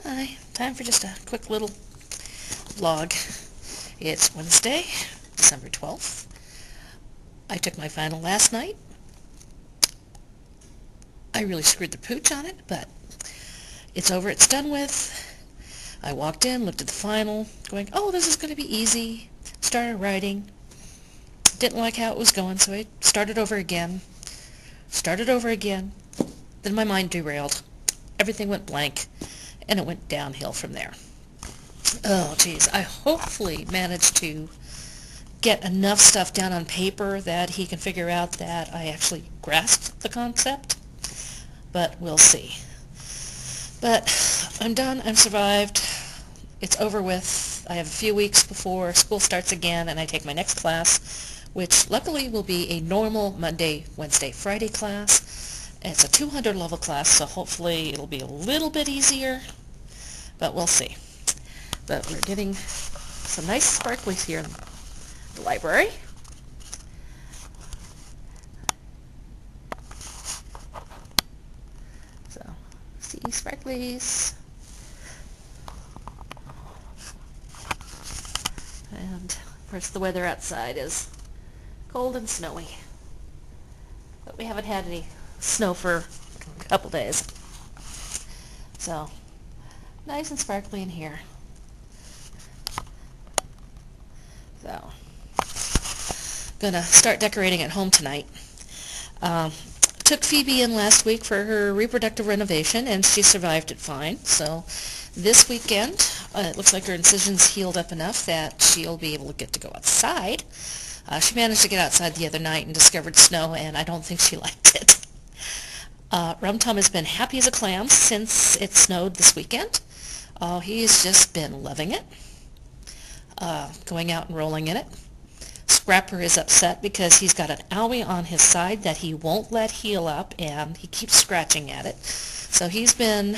Hi, time for just a quick little vlog. It's Wednesday, December 12th. I took my final last night. I really screwed the pooch on it, but it's over, it's done with. I walked in, looked at the final, going, oh, this is going to be easy. Started writing. Didn't like how it was going, so I started over again. Then my mind derailed. Everything went blank, and it went downhill from there. Oh, geez. I hopefully managed to get enough stuff down on paper that he can figure out that I actually grasped the concept, but we'll see. But I'm done. I'm survived. It's over with. I have a few weeks before school starts again, and I take my next class, which luckily will be a normal Monday, Wednesday, Friday class. It's a 200 level class, so hopefully it'll be a little bit easier, but we'll see. But we're getting some nice sparklies here in the library. So, see sparklies. And, of course, the weather outside is cold and snowy. But we haven't had any snow for a couple days. So, nice and sparkly in here. So, gonna start decorating at home tonight. Took Phoebe in last week for her reproductive renovation, and she survived it fine. So this weekend, it looks like her incision's healed up enough that she'll be able to get to go outside. She managed to get outside the other night and discovered snow, and I don't think she liked it. Rum Tum has been happy as a clam since it snowed this weekend. Oh, he's just been loving it. Going out and rolling in it. Scrapper is upset because he's got an owie on his side that he won't let heal up, and he keeps scratching at it. So he's been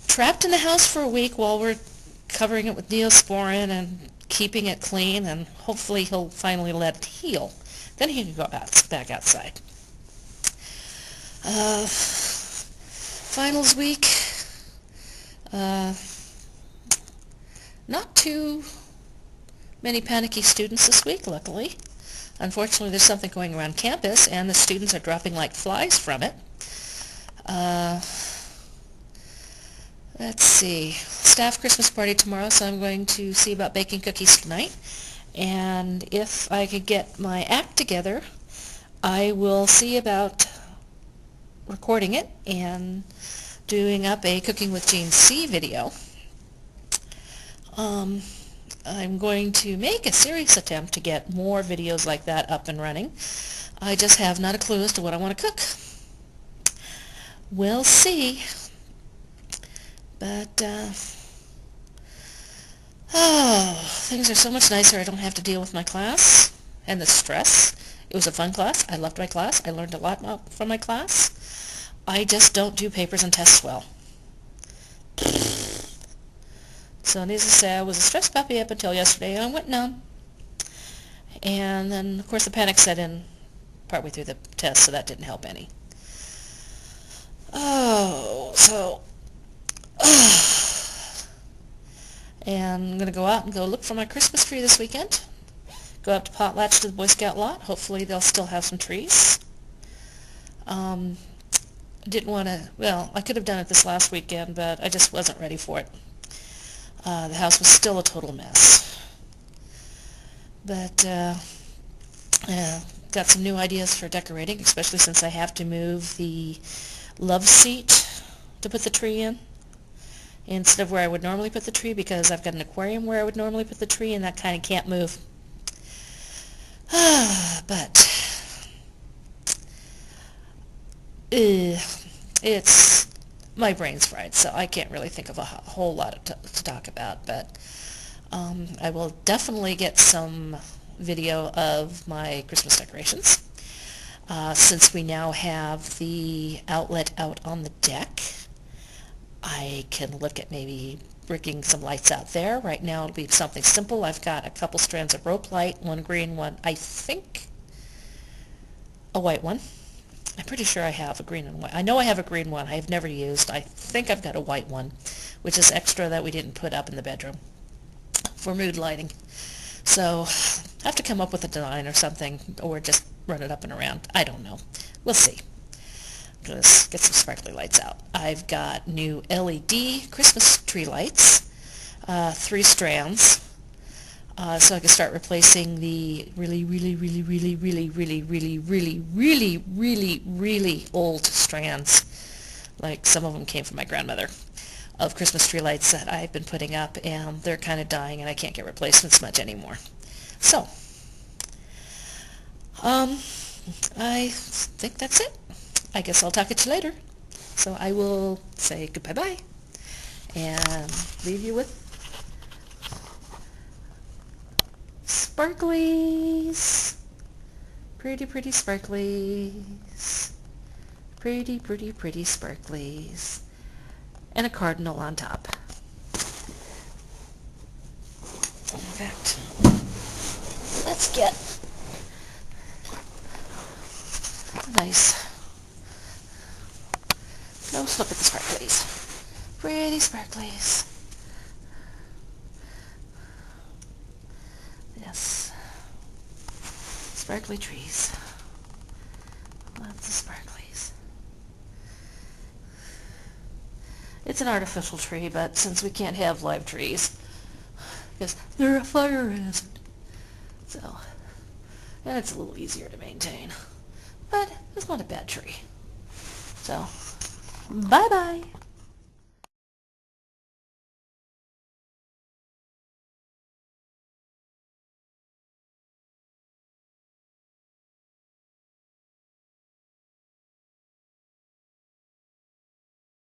trapped in the house for a week while we're covering it with Neosporin and keeping it clean, and hopefully he'll finally let it heal. Then he can go back outside. Finals week. Not too many panicky students this week, luckily. Unfortunately, there's something going around campus, and the students are dropping like flies from it. Let's see. Staff Christmas party tomorrow, so I'm going to see about baking cookies tonight. And if I could get my act together, I will see about recording it and doing up a Cooking with Jean C video. I'm going to make a serious attempt to get more videos like that up and running. I just have not a clue as to what I want to cook. We'll see. But, things are so much nicer. I don't have to deal with my class and the stress. It was a fun class. I loved my class. I learned a lot from my class. I just don't do papers and tests well. So needless to say, I was a stressed puppy up until yesterday, and I went numb. And then, of course, the panic set in partway through the test, so that didn't help any. And I'm going to go out and go look for my Christmas tree this weekend. Go up to Potlatch to the Boy Scout lot. Hopefully they'll still have some trees. Didn't want to, well, I could have done it this last weekend, but I just wasn't ready for it. The house was still a total mess. But, got some new ideas for decorating, especially since I have to move the love seat to put the tree in instead of where I would normally put the tree, because I've got an aquarium where I would normally put the tree, and that kind of can't move. But it's my brain's fried, so I can't really think of a whole lot to talk about, but I will definitely get some video of my Christmas decorations. Since we now have the outlet out on the deck, I can look at maybe rigging some lights out there. Right now it'll be something simple. I've got a couple strands of rope light, one green, one, I think, a white one. I'm pretty sure I have a green and white. I know I have a green one I've never used. I think I've got a white one, which is extra that we didn't put up in the bedroom for mood lighting. So I have to come up with a design or something, or just run it up and around. I don't know. We'll see. Let's get some sparkly lights out. I've got new LED Christmas tree lights, 3 strands, so I can start replacing the really old strands. Like some of them came from my grandmother, of Christmas tree lights that I've been putting up, and they're kind of dying, and I can't get replacements much anymore. So, I think that's it. I guess I'll talk at you later. So I will say goodbye-bye and leave you with sparklies. Pretty sparklies. Pretty sparklies. And a cardinal on top. In fact, let's get a nice close look at the sparklies. Pretty sparklies. Yes. Sparkly trees. Lots of sparklies. It's an artificial tree, but since we can't have live trees, because they're a fire hazard. So, and it's a little easier to maintain. But it's not a bad tree. So, bye-bye.